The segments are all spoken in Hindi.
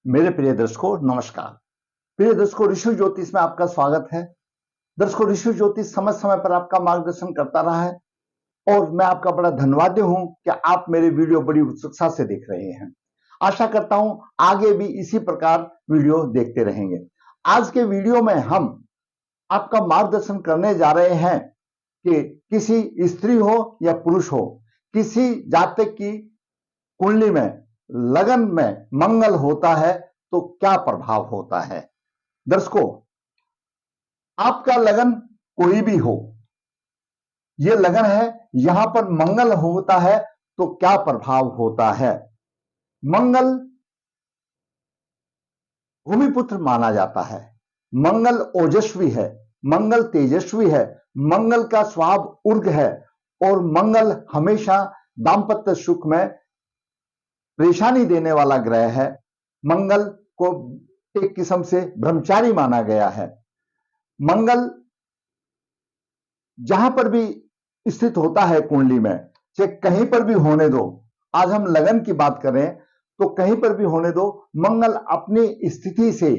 मेरे प्रिय दर्शकों नमस्कार। प्रिय दर्शकों, ऋषि ज्योतिष में आपका स्वागत है। दर्शकों, ऋषि ज्योतिष समय समय पर आपका मार्गदर्शन करता रहा है और मैं आपका बड़ा धन्यवादी हूं कि आप मेरे वीडियो बड़ी उत्सुकता से देख रहे हैं। आशा करता हूं आगे भी इसी प्रकार वीडियो देखते रहेंगे। आज के वीडियो में हम आपका मार्गदर्शन करने जा रहे हैं कि किसी स्त्री हो या पुरुष हो, किसी जातक की कुंडली में लगन में मंगल होता है तो क्या प्रभाव होता है। दर्शकों, आपका लगन कोई भी हो, यह लगन है, यहां पर मंगल होता है तो क्या प्रभाव होता है। मंगल भूमिपुत्र माना जाता है, मंगल ओजस्वी है, मंगल तेजस्वी है, मंगल का स्वभाव उर्ग है और मंगल हमेशा दाम्पत्य सुख में परेशानी देने वाला ग्रह है। मंगल को एक किस्म से ब्रह्मचारी माना गया है। मंगल जहां पर भी स्थित होता है कुंडली में, चाहे कहीं पर भी होने दो, आज हम लगन की बात करें तो कहीं पर भी होने दो, मंगल अपनी स्थिति से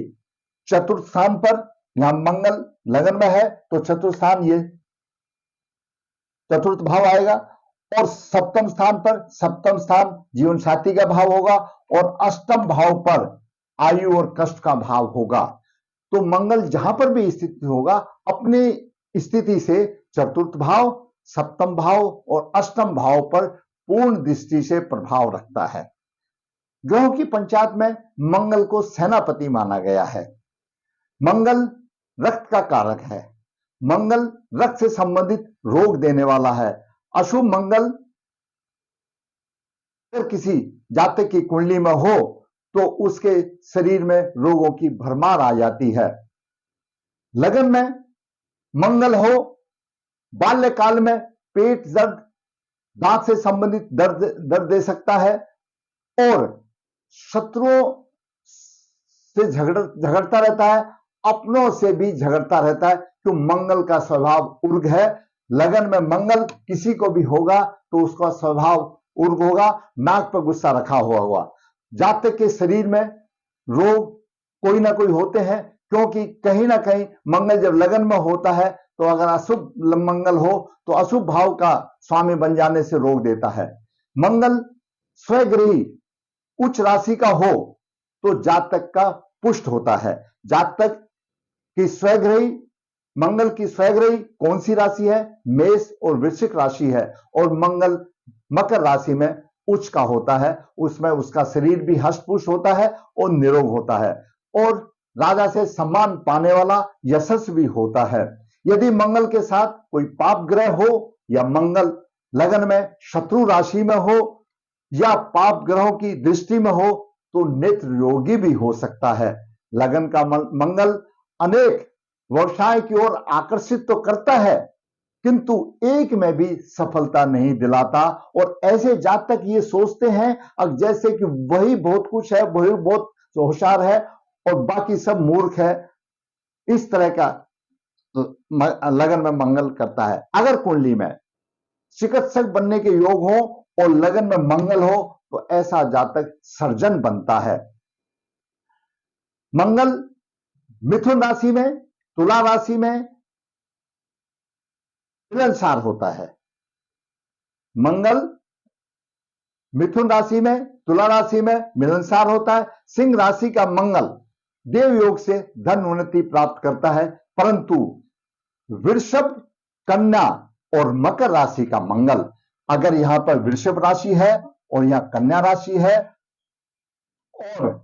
चतुर्थ स्थान पर, यहां मंगल लगन में है तो चतुर्थ स्थान, ये चतुर्थ भाव आएगा और सप्तम स्थान पर, सप्तम स्थान जीवन साथी का भाव होगा और अष्टम भाव पर आयु और कष्ट का भाव होगा। तो मंगल जहां पर भी स्थित होगा अपनी स्थिति से चतुर्थ भाव, सप्तम भाव और अष्टम भाव पर पूर्ण दृष्टि से प्रभाव रखता है। ग्रहों की पंचात में मंगल को सेनापति माना गया है। मंगल रक्त का कारक है, मंगल रक्त से संबंधित रोग देने वाला है। अशुभ मंगल अगर किसी जातक की कुंडली में हो तो उसके शरीर में रोगों की भरमार आ जाती है। लगन में मंगल हो, बाल्यकाल में पेट दर्द, दांत से संबंधित दर्द दे सकता है और शत्रुओं से झगड़ता रहता है, अपनों से भी झगड़ता रहता है, क्यों मंगल का स्वभाव उर्ग है। लगन में मंगल किसी को भी होगा तो उसका स्वभाव उर्ग होगा, नाक पर गुस्सा रखा हुआ होगा। जातक के शरीर में रोग कोई ना कोई होते हैं, क्योंकि कहीं ना कहीं मंगल जब लगन में होता है तो अगर अशुभ मंगल हो तो अशुभ भाव का स्वामी बन जाने से रोग देता है। मंगल स्वग्रही उच्च राशि का हो तो जातक का पुष्ट होता है। जातक की स्वग्रही, मंगल की स्वग्रही कौन सी राशि है? मेष और वृश्चिक राशि है और मंगल मकर राशि में उच्च का होता है, उसमें उसका शरीर भी हष्ट-पुष्ट होता है और निरोग होता है और राजा से सम्मान पाने वाला यशस्वी होता है। यदि मंगल के साथ कोई पाप ग्रह हो या मंगल लगन में शत्रु राशि में हो या पाप ग्रहों की दृष्टि में हो तो नेत्र रोगी भी हो सकता है। लगन का मंगल अनेक व्यवसाय की ओर आकर्षित तो करता है किंतु एक में भी सफलता नहीं दिलाता और ऐसे जातक ये सोचते हैं अब जैसे कि वही बहुत कुछ है, वही बहुत होशियार है और बाकी सब मूर्ख है। इस तरह का लगन में मंगल करता है। अगर कुंडली में चिकित्सक बनने के योग हो और लगन में मंगल हो तो ऐसा जातक सर्जन बनता है। मंगल मिथुन राशि में, तुला राशि में मिलनसार होता है। मंगल मिथुन राशि में, तुला राशि में मिलनसार होता है। सिंह राशि का मंगल देव योग से धन उन्नति प्राप्त करता है, परंतु वृषभ, कन्या और मकर राशि का मंगल, अगर यहां पर वृषभ राशि है और यहां कन्या राशि है और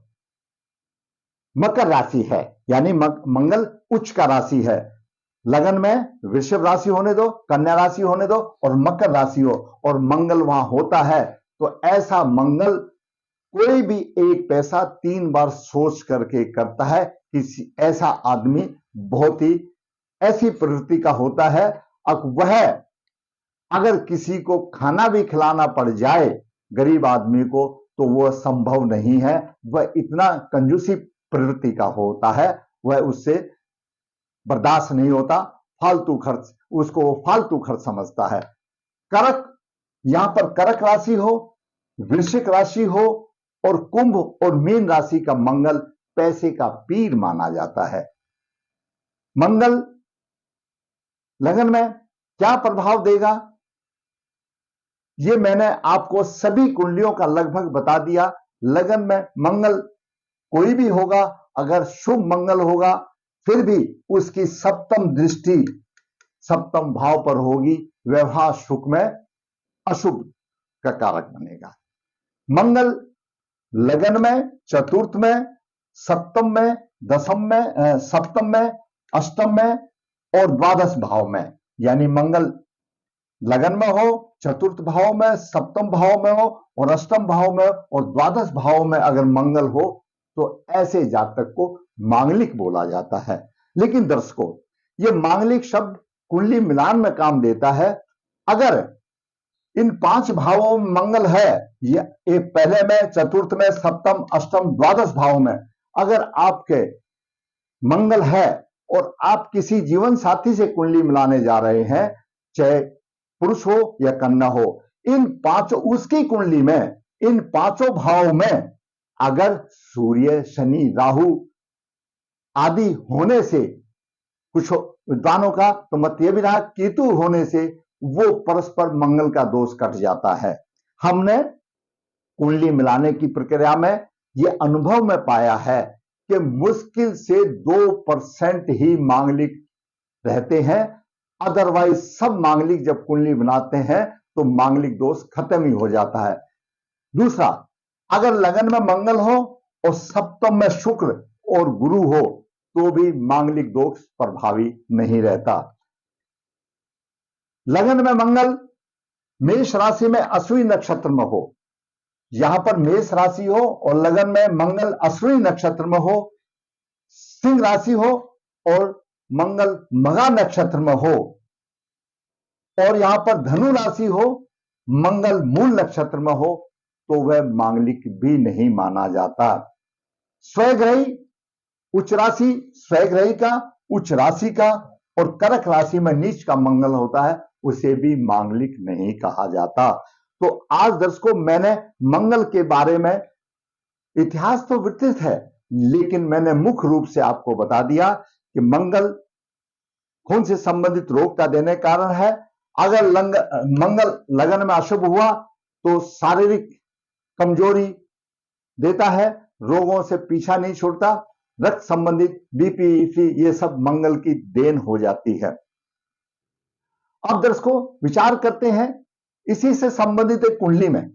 मकर राशि है, यानी मंगल उच्च का राशि है, लगन में वृषभ राशि होने दो, कन्या राशि होने दो और मकर राशि हो और मंगल वहां होता है तो ऐसा मंगल कोई भी एक पैसा 3 बार सोच करके करता है। किसी ऐसा आदमी बहुत ही ऐसी प्रवृत्ति का होता है, अब वह अगर किसी को खाना भी खिलाना पड़ जाए गरीब आदमी को तो वह संभव नहीं है। वह इतना कंजूसी प्रवृत्ति का होता है, वह उससे बर्दाश्त नहीं होता, फालतू खर्च, उसको वो फालतू खर्च समझता है। करक, यहां पर करक राशि हो, वृश्चिक राशि हो और कुंभ और मीन राशि का मंगल पैसे का पीर माना जाता है। मंगल लगन में क्या प्रभाव देगा, ये मैंने आपको सभी कुंडलियों का लगभग बता दिया। लगन में मंगल कोई भी होगा, अगर शुभ मंगल होगा फिर भी उसकी सप्तम दृष्टि सप्तम भाव पर होगी, व्यवहार सुख में अशुभ का कारक बनेगा। मंगल लगन में, चतुर्थ में, सप्तम में, दसम में, सप्तम में, अष्टम में और द्वादश भाव में, यानी मंगल लगन में हो, चतुर्थ भाव में, सप्तम भाव में हो और अष्टम भाव में और द्वादश भाव में अगर मंगल हो तो ऐसे जातक को मांगलिक बोला जाता है। लेकिन दर्शकों, यह मांगलिक शब्द कुंडली मिलान में काम देता है। अगर इन 5 भावों में मंगल है, ये पहले में, चतुर्थ में, सप्तम, अष्टम, द्वादश भाव में अगर आपके मंगल है और आप किसी जीवन साथी से कुंडली मिलाने जा रहे हैं, चाहे पुरुष हो या कन्या हो, इन पांचों उसकी कुंडली में इन 5 भाव में अगर सूर्य, शनि, राहु आदि होने से, कुछ विद्वानों का तो मत यह भी रहा केतु होने से वो परस्पर मंगल का दोष कट जाता है। हमने कुंडली मिलाने की प्रक्रिया में यह अनुभव में पाया है कि मुश्किल से 2% ही मांगलिक रहते हैं, अदरवाइज सब मांगलिक जब कुंडली बनाते हैं तो मांगलिक दोष खत्म ही हो जाता है। दूसरा, अगर लगन में मंगल हो और सप्तम में शुक्र और गुरु हो तो भी मांगलिक दोष प्रभावी नहीं रहता। लगन में मंगल मेष राशि में अश्विनी नक्षत्र में हो, यहां पर मेष राशि हो और लगन में मंगल अश्विनी नक्षत्र में हो, सिंह राशि हो और मंगल मघा नक्षत्र में हो और यहां पर धनु राशि हो, मंगल मूल नक्षत्र में हो तो वह मांगलिक भी नहीं माना जाता। स्वग्रही उच्च राशि, स्वग्रही का, उच्च राशि का और कर्क राशि में नीच का मंगल होता है, उसे भी मांगलिक नहीं कहा जाता। तो आज दर्शकों, मैंने मंगल के बारे में इतिहास तो विस्तृत है, लेकिन मैंने मुख्य रूप से आपको बता दिया कि मंगल खून से संबंधित रोग का देने कारण है। अगर मंगल लगन में अशुभ हुआ तो शारीरिक कमजोरी देता है, रोगों से पीछा नहीं छोड़ता, रक्त संबंधित बीपी, ये सब मंगल की देन हो जाती है। अब दर्शकों, विचार करते हैं इसी से संबंधित एक कुंडली में।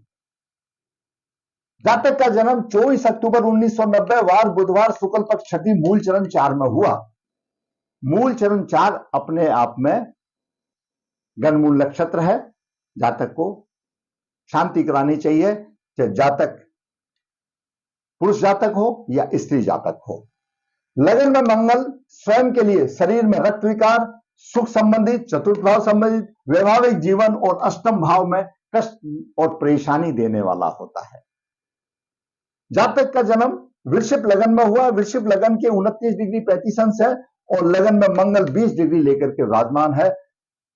जातक का जन्म 24 अक्टूबर 1990 वार बुधवार शुक्ल पक्ष छठी मूल चरण 4 में हुआ। मूल चरण 4 अपने आप में गणमूल नक्षत्र है। जातक को शांति करानी चाहिए, चाहे जातक पुरुष जातक हो या स्त्री जातक हो। लगन में मंगल स्वयं के लिए शरीर में रक्त विकार, सुख संबंधित, चतुर्थ भाव संबंधित, वैवाहिक जीवन और अष्टम भाव में कष्ट और परेशानी देने वाला होता है। जातक का जन्म वृश्चिक लगन में हुआ। वृश्चिक लगन के 29 डिग्री 35 अंश है और लगन में मंगल 20 डिग्री लेकर के विराजमान है।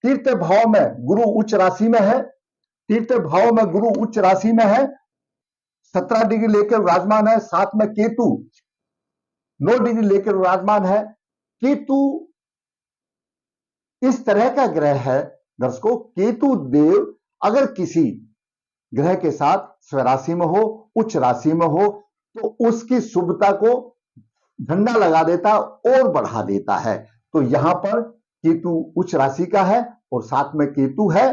तीर्थ भाव में गुरु उच्च राशि में है। तीर्थ भाव में गुरु उच्च राशि में है, 17 डिग्री लेकर विराजमान है। साथ में केतु 9 डिग्री लेकर विराजमान है। केतु इस तरह का ग्रह है दर्शकों, केतु देव अगर किसी ग्रह के साथ स्वराशि में हो, उच्च राशि में हो, तो उसकी शुभता को झंडा लगा देता और बढ़ा देता है। तो यहां पर केतु उच्च राशि का है और साथ में केतु है,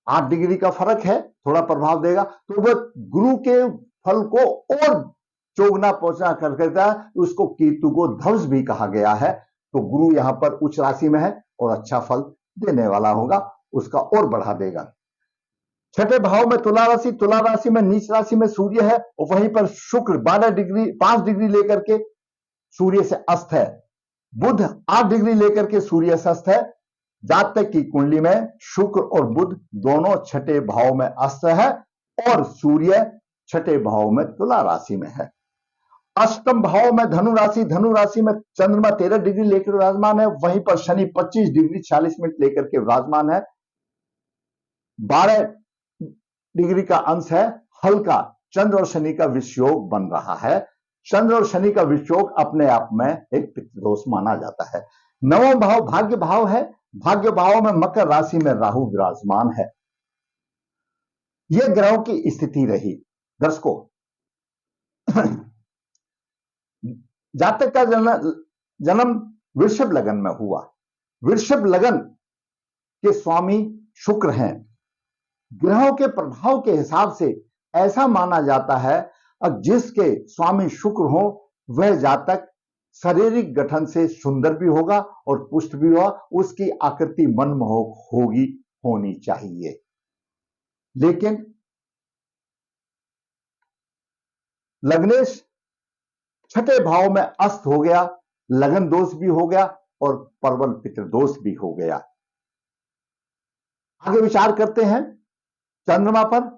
8 डिग्री का फर्क है, थोड़ा प्रभाव देगा। तो वह गुरु के फल को और चौगुना पहुंचना कर देता है, उसको केतु को ध्वंस भी कहा गया है। तो गुरु यहां पर उच्च राशि में है और अच्छा फल देने वाला होगा, उसका और बढ़ा देगा। छठे भाव में तुला राशि, तुला राशि में नीच राशि में सूर्य है और वहीं पर शुक्र 5 डिग्री लेकर के सूर्य से अस्त है। बुध 8 डिग्री लेकर के सूर्य से अस्त है। जातक की कुंडली में शुक्र और बुध दोनों छठे भाव में अस्त है और सूर्य छठे भाव में तुला राशि में है। अष्टम भाव में धनु राशि, धनु राशि में चंद्रमा 13 डिग्री लेकर विराजमान है। वहीं पर शनि 25 डिग्री 40 मिनट लेकर के विराजमान है। 12 डिग्री का अंश है हल्का चंद्र और शनि का विषयोग बन रहा है। चंद्र और शनि का विषयोग अपने आप में एक पितृदोष माना जाता है। नवम भाव भाग्य भाव है। भाग्य भाव में मकर राशि में राहु विराजमान है। यह ग्रहों की स्थिति रही। दर्शकों, जातक का जन्म वृषभ लगन में हुआ। वृषभ लगन के स्वामी शुक्र हैं। ग्रहों के प्रभाव के हिसाब से ऐसा माना जाता है जिसके स्वामी शुक्र हो वह जातक शारीरिक गठन से सुंदर भी होगा और पुष्ट भी होगा, उसकी आकृति मनमोहक होगी, होनी चाहिए। लेकिन लग्नेश छठे भाव में अस्त हो गया, लगन दोष भी हो गया और प्रबल पितृदोष भी हो गया। आगे विचार करते हैं चंद्रमा पर,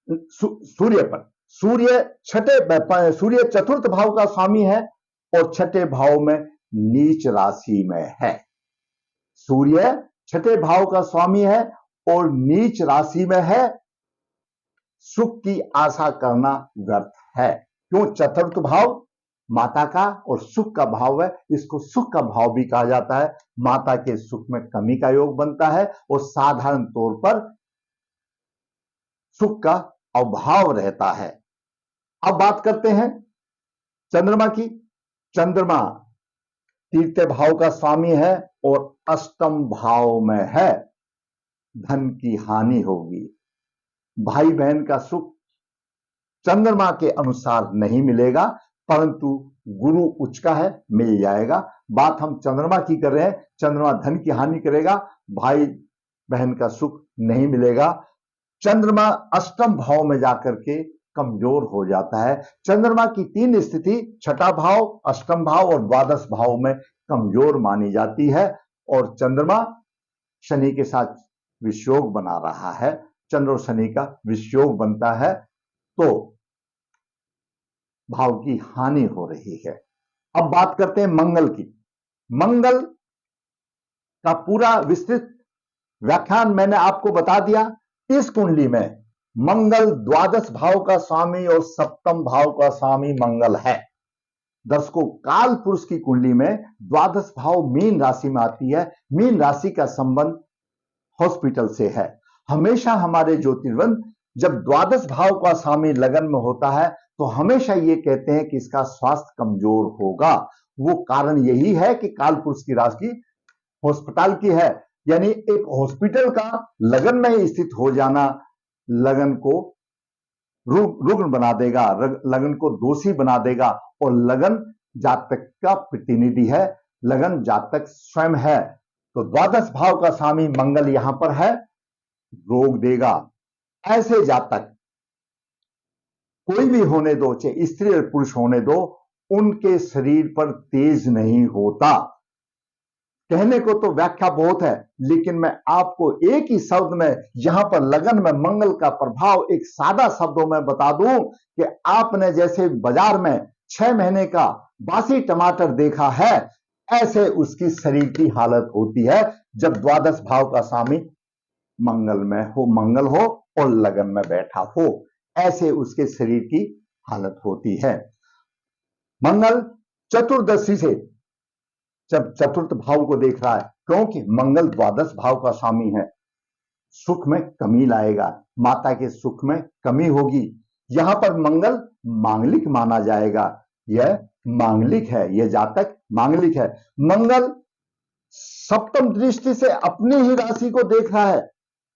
सूर्य पर। सूर्य चतुर्थ भाव का स्वामी है और छठे भाव में नीच राशि में है। सूर्य छठे भाव का स्वामी है और नीच राशि में है। सुख की आशा करना व्यर्थ है। क्यों? चतुर्थ भाव माता का और सुख का भाव है, इसको सुख का भाव भी कहा जाता है। माता के सुख में कमी का योग बनता है और साधारण तौर पर सुख का अभाव रहता है। अब बात करते हैं चंद्रमा की। चंद्रमा तृतीय भाव का स्वामी है और अष्टम भाव में है। धन की हानि होगी। भाई बहन का सुख चंद्रमा के अनुसार नहीं मिलेगा, परंतु गुरु उच्च का है, मिल जाएगा। बात हम चंद्रमा की कर रहे हैं। चंद्रमा धन की हानि करेगा, भाई बहन का सुख नहीं मिलेगा। चंद्रमा अष्टम भाव में जाकर के कमजोर हो जाता है। चंद्रमा की तीन स्थिति छठा भाव, अष्टम भाव और द्वादश भाव में कमजोर मानी जाती है और चंद्रमा शनि के साथ विषयोग बना रहा है। चंद्र और शनि का विषयोग बनता है तो भाव की हानि हो रही है। अब बात करते हैं मंगल की। मंगल का पूरा विस्तृत व्याख्यान मैंने आपको बता दिया। इस कुंडली में मंगल द्वादश भाव का स्वामी और सप्तम भाव का स्वामी मंगल है। दर्शकों, काल पुरुष की कुंडली में द्वादश भाव मीन राशि में आती है। मीन राशि का संबंध हॉस्पिटल से है। हमेशा हमारे ज्योतिर्विद जब द्वादश भाव का स्वामी लगन में होता है तो हमेशा ये कहते हैं कि इसका स्वास्थ्य कमजोर होगा। वो कारण यही है कि काल पुरुष की राशि हॉस्पिटल की है, यानी एक हॉस्पिटल का लगन में स्थित हो जाना लगन को रुग्ण बना देगा, लगन को दोषी बना देगा। और लगन जातक का प्रतिनिधि है, लगन जातक स्वयं है। तो द्वादश भाव का स्वामी मंगल यहां पर है, रोग देगा। ऐसे जातक कोई भी होने दो, चाहे स्त्री और पुरुष होने दो, उनके शरीर पर तेज नहीं होता। कहने को तो व्याख्या बहुत है, लेकिन मैं आपको एक ही शब्द में यहां पर लगन में मंगल का प्रभाव एक सादा शब्दों में बता दूं कि आपने जैसे बाजार में 6 महीने का बासी टमाटर देखा है, ऐसे उसकी शरीर की हालत होती है जब द्वादश भाव का स्वामी मंगल में हो, मंगल हो और लगन में बैठा हो, ऐसे उसके शरीर की हालत होती है। मंगल चतुर्दशी से जब चतुर्थ भाव को देख रहा है, क्योंकि मंगल द्वादश भाव का स्वामी है, सुख में कमी लाएगा, माता के सुख में कमी होगी। यहां पर मंगल मांगलिक माना जाएगा। यह मांगलिक है, यह जातक मांगलिक है। मंगल सप्तम दृष्टि से अपनी ही राशि को देख रहा है।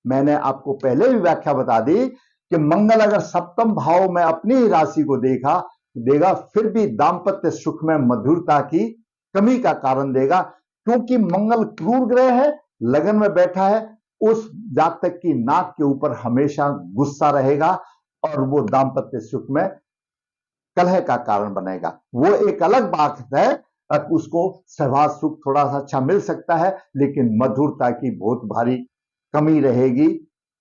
मैंने आपको पहले भी व्याख्या बता दी कि मंगल अगर सप्तम भाव में अपनी ही राशि को देगा, फिर भी दाम्पत्य सुख में मधुरता की कमी का कारण देगा, क्योंकि मंगल क्रूर ग्रह है, लगन में बैठा है। उस जातक की नाक के ऊपर हमेशा गुस्सा रहेगा और वो दाम्पत्य सुख में कलह का कारण बनेगा। वो एक अलग बात है, उसको सहवास सुख थोड़ा सा अच्छा मिल सकता है, लेकिन मधुरता की बहुत भारी कमी रहेगी।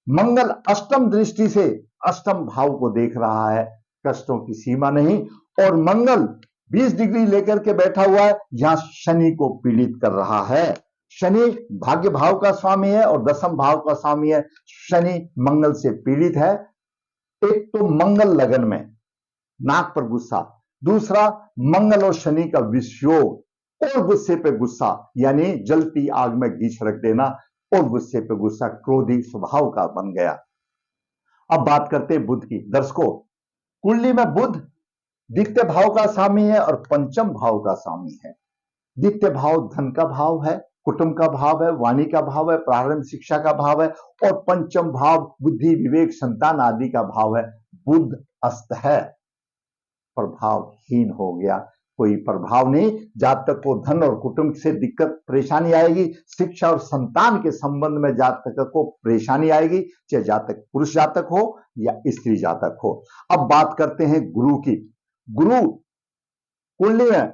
मंगल अष्टम दृष्टि से अष्टम भाव को देख रहा है, कष्टों की सीमा नहीं। और मंगल 20 डिग्री लेकर के बैठा हुआ है, यहां शनि को पीड़ित कर रहा है। शनि भाग्य भाव का स्वामी है और दशम भाव का स्वामी है। शनि मंगल से पीड़ित है, एक तो मंगल लगन में नाक पर गुस्सा, दूसरा मंगल और शनि का विषयोग और गुस्से पे गुस्सा, यानी जलती आग में घी छिड़क देना और गुस्से पे गुस्सा, क्रोधी स्वभाव का बन गया। अब बात करते हैं बुध की। दर्शकों, कुंडली में बुध द्वितीय भाव का स्वामी है और पंचम भाव का स्वामी है। द्वितीय भाव धन का भाव है, कुटुंब का भाव है, वाणी का भाव है, प्रारंभिक शिक्षा का भाव है, और पंचम भाव बुद्धि, विवेक, संतान आदि का भाव है। बुध अस्त है, प्रभावहीन हो गया, कोई प्रभाव नहीं। जातक को धन और कुटुंब से दिक्कत परेशानी आएगी, शिक्षा और संतान के संबंध में जातक को परेशानी आएगी, चाहे जातक पुरुष जातक हो या स्त्री जातक हो। अब बात करते हैं गुरु की। गुरु कुंडली में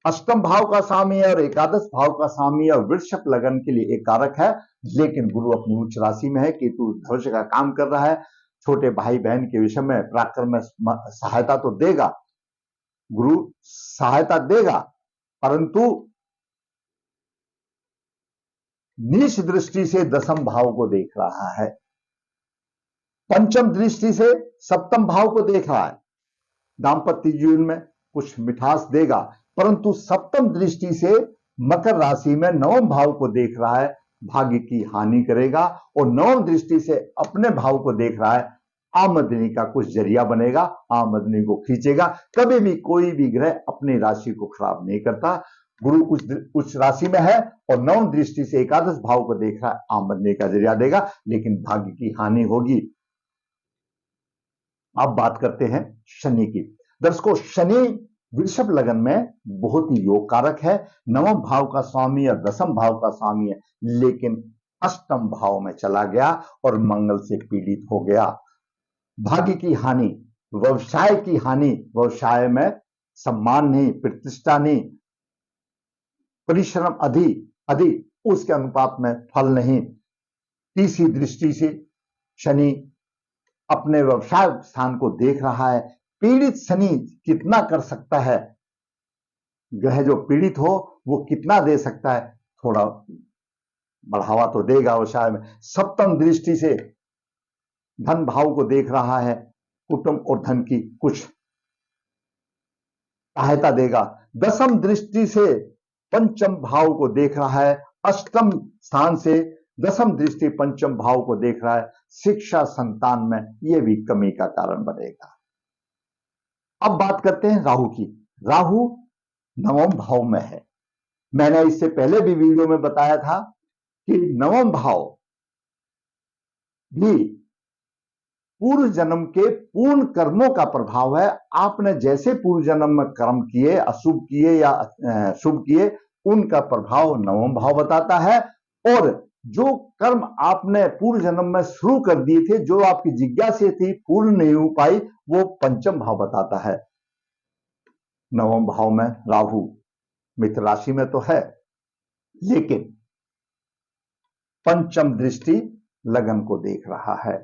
अष्टम भाव का स्वामी है और एकादश भाव का स्वामी है और वृषभ लगन के लिए एक कारक है, लेकिन गुरु अपनी उच्च राशि में है। केतु भविष्य का काम कर रहा है, छोटे भाई बहन के विषय में पराक्रम में सहायता तो देगा, गुरु सहायता देगा, परंतु नीच दृष्टि से दसम भाव को देख रहा है, पंचम दृष्टि से सप्तम भाव को देख रहा है। दांपत्य जीवन में कुछ मिठास देगा, परंतु सप्तम दृष्टि से मकर राशि में नवम भाव को देख रहा है, भाग्य की हानि करेगा। और नवम दृष्टि से अपने भाव को देख रहा है, आमदनी का कुछ जरिया बनेगा, आमदनी को खींचेगा। कभी भी कोई भी ग्रह अपनी राशि को खराब नहीं करता। गुरु उच्च राशि में है और नवम दृष्टि से एकादश भाव को देख रहा है, आमदनी का जरिया देगा, लेकिन भाग्य की हानि होगी। अब बात करते हैं शनि की। दर्शकों, शनि वृषभ लगन में बहुत ही योग कारक है, नवम भाव का स्वामी और दसम भाव का स्वामी है, लेकिन अष्टम भाव में चला गया और मंगल से पीड़ित हो गया। भाग्य की हानि, व्यवसाय की हानि, व्यवसाय में सम्मान नहीं, प्रतिष्ठा नहीं, परिश्रम अधिक उसके अनुपात में फल नहीं। तीसरी दृष्टि से शनि अपने व्यवसाय स्थान को देख रहा है। पीड़ित शनि कितना कर सकता है, ग्रह जो पीड़ित हो वो कितना दे सकता है, थोड़ा बढ़ावा तो देगा व्यवसाय में। सप्तम दृष्टि से धन भाव को देख रहा है, कुटुंब और धन की कुछ सहायता देगा। दसम दृष्टि से पंचम भाव को देख रहा है, अष्टम स्थान से दसम दृष्टि पंचम भाव को देख रहा है, शिक्षा संतान में यह भी कमी का कारण बनेगा। अब बात करते हैं राहु की। राहु नवम भाव में है। मैंने इससे पहले भी वीडियो में बताया था कि नवम भाव भी पूर्व जन्म के पूर्ण कर्मों का प्रभाव है। आपने जैसे पूर्व जन्म में कर्म किए, अशुभ किए या शुभ किए, उनका प्रभाव नवम भाव बताता है। और जो कर्म आपने पूर्व जन्म में शुरू कर दिए थे, जो आपकी जिज्ञासा थी पूर्ण नहीं हो पाई, वो पंचम भाव बताता है। नवम भाव में राहु मित्र राशि में तो है, लेकिन पंचम दृष्टि लगन को देख रहा है।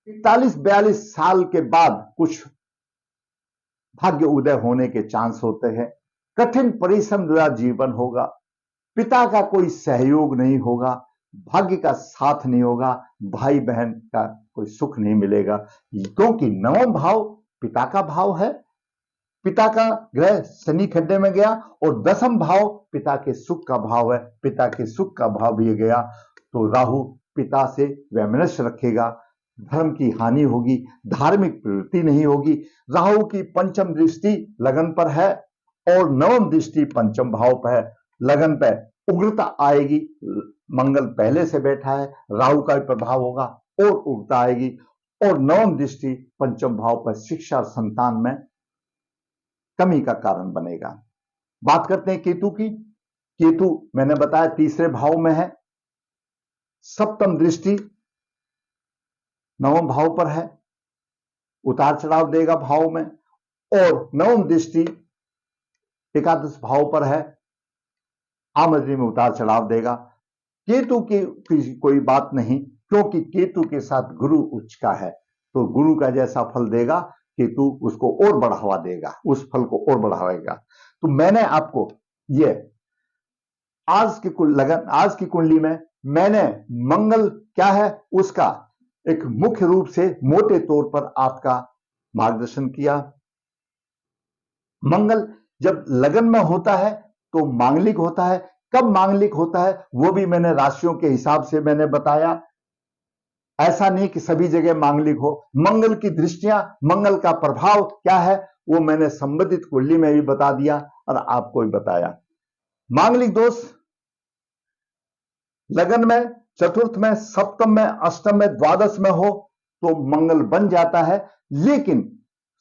41-42 साल के बाद कुछ भाग्य उदय होने के चांस होते हैं। कठिन परिश्रम द्वारा जीवन होगा, पिता का कोई सहयोग नहीं होगा, भाग्य का साथ नहीं होगा, भाई बहन का कोई सुख नहीं मिलेगा, क्योंकि नवम भाव पिता का भाव है। पिता का ग्रह शनि खड्डे में गया और दसम भाव पिता के सुख का भाव है, पिता के सुख का भाव भी गया, तो राहु पिता से वैमनस्य रखेगा, धर्म की हानि होगी, धार्मिक प्रवृत्ति नहीं होगी। राहु की पंचम दृष्टि लगन पर है और नवम दृष्टि पंचम भाव पर है। लगन पे उग्रता आएगी, मंगल पहले से बैठा है, राहु का भी प्रभाव होगा और उग्रता आएगी। और नवम दृष्टि पंचम भाव पर शिक्षा और संतान में कमी का कारण बनेगा। बात करते हैं केतु की। केतु मैंने बताया तीसरे भाव में है, सप्तम दृष्टि नवम भाव पर है, उतार चढ़ाव देगा भाव में। और नवम दृष्टि एकादश भाव पर है, आमदनी में उतार चढ़ाव देगा। केतु की कोई बात नहीं, क्योंकि केतु के साथ गुरु उच्च का है, तो गुरु का जैसा फल देगा केतु उसको और बढ़ावा देगा, उस फल को और बढ़ाएगा। तो मैंने आपको ये आज की कुंडली में मैंने मंगल क्या है उसका एक मुख्य रूप से मोटे तौर पर आपका मार्गदर्शन किया। मंगल जब लगन में होता है तो मांगलिक होता है। कब मांगलिक होता है वो भी मैंने राशियों के हिसाब से मैंने बताया। ऐसा नहीं कि सभी जगह मांगलिक हो। मंगल की दृष्टियां, मंगल का प्रभाव क्या है वो मैंने संबंधित कुंडली में भी बता दिया और आपको भी बताया। मांगलिक दोष लगन में, चतुर्थ में, सप्तम में, अष्टम में, द्वादश में हो तो मंगल बन जाता है, लेकिन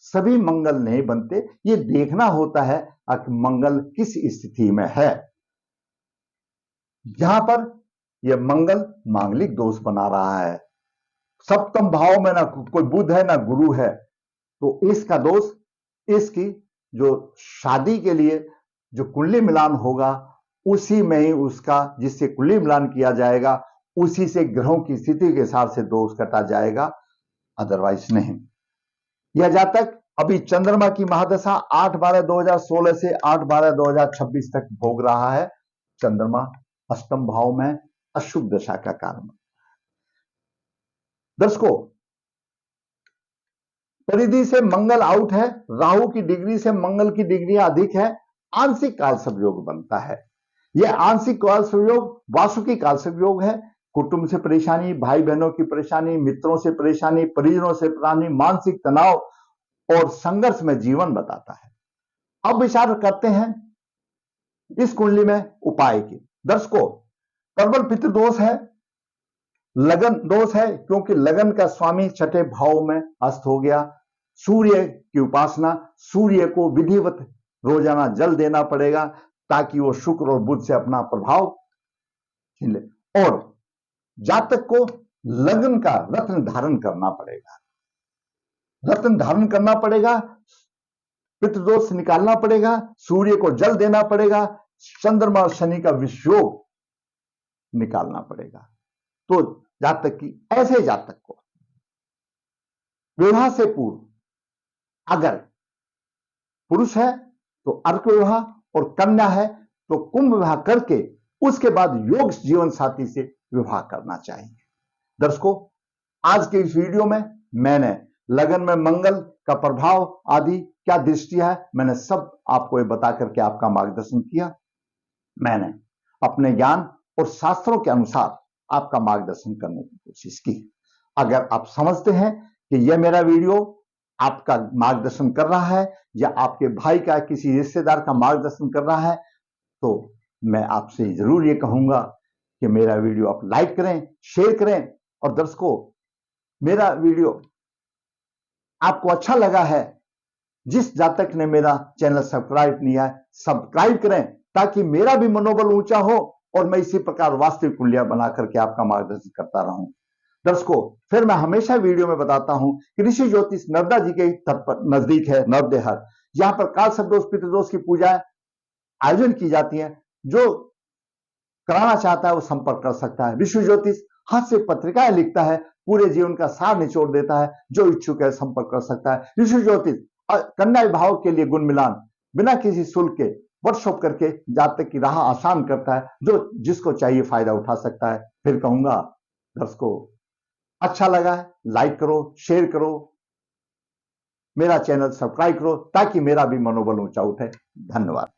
सभी मंगल नहीं बनते। ये देखना होता है कि मंगल किस स्थिति में है। यहां पर यह मंगल मांगलिक दोष बना रहा है। सप्तम भाव में ना कोई बुध है ना गुरु है, तो इसका दोष, इसकी जो शादी के लिए जो कुंडली मिलान होगा उसी में ही उसका, जिससे कुंडली मिलान किया जाएगा उसी से ग्रहों की स्थिति के हिसाब से दोष कटा जाएगा, अदरवाइज नहीं। यह जातक अभी चंद्रमा की महादशा 8/12/2016 से 8/12/2026 तक भोग रहा है। चंद्रमा अष्टम भाव में अशुभ दशा का कारण। दर्शकों, परिधि से मंगल आउट है, राहु की डिग्री से मंगल की डिग्री अधिक है, आंशिक काल संयोग बनता है। यह आंशिक काल संयोग वासुकी काल संयोग है। कुटुंब से परेशानी, भाई बहनों की परेशानी, मित्रों से परेशानी, परिजनों से परेशानी, मानसिक तनाव और संघर्ष में जीवन बताता है। अब विचार करते हैं इस कुंडली में उपाय की। दर्शकों, प्रबल पितृदोष है, लगन दोष है, क्योंकि लगन का स्वामी छठे भाव में अस्त हो गया। सूर्य की उपासना, सूर्य को विधिवत रोजाना जल देना पड़ेगा ताकि वो शुक्र और बुध से अपना प्रभाव छीन ले। और जातक को लगन का रत्न धारण करना पड़ेगा, रत्न धारण करना पड़ेगा, पितृदोष निकालना पड़ेगा, सूर्य को जल देना पड़ेगा, चंद्रमा और शनि का विषयोग निकालना पड़ेगा। तो जातक की, ऐसे जातक को विवाह से पूर्व अगर पुरुष है तो अर्क विवाह और कन्या है तो कुंभ विवाह करके उसके बाद योग जीवन साथी से विवाह करना चाहिए। दर्शकों, आज के इस वीडियो में मैंने लगन में मंगल का प्रभाव आदि क्या दृष्टि है, मैंने सब आपको ये बता करके आपका मार्गदर्शन किया। मैंने अपने ज्ञान और शास्त्रों के अनुसार आपका मार्गदर्शन करने की कोशिश की। अगर आप समझते हैं कि यह मेरा वीडियो आपका मार्गदर्शन कर रहा है या आपके भाई का, किसी रिश्तेदार का मार्गदर्शन कर रहा है, तो मैं आपसे जरूर ये कहूंगा कि मेरा वीडियो आप लाइक करें, शेयर करें। और दर्शकों, मेरा वीडियो आपको अच्छा लगा है, जिस जातक ने मेरा चैनल सब्सक्राइब नहीं है, सब्सक्राइब करें ताकि मेरा भी मनोबल ऊंचा हो और मैं इसी प्रकार वास्तविक कुंडलियां बना करके आपका मार्गदर्शन करता रहूं। दर्शकों, फिर मैं हमेशा वीडियो में बताता हूं कि ऋषि ज्योतिष नर्मदा जी के तट पर नजदीक है नवदेहर, जहां पर काल सर्पदोष पितृदोष की पूजा आयोजन की जाती है। जो कराना चाहता है वो संपर्क कर सकता है। ऋषि ज्योतिष हाथ से पत्रिकाएं लिखता है, पूरे जीवन का सार निचोड़ देता है। जो इच्छुक है संपर्क कर सकता है। ऋषि ज्योतिष कन्या विवाह के लिए गुण मिलान बिना किसी शुल्क के वर्कशॉप करके जातक की राह आसान करता है। जो जिसको चाहिए फायदा उठा सकता है। फिर कहूंगा दर्शकों, अच्छा लगा है लाइक करो, शेयर करो, मेरा चैनल सब्सक्राइब करो ताकि मेरा भी मनोबल ऊंचा उठे। धन्यवाद।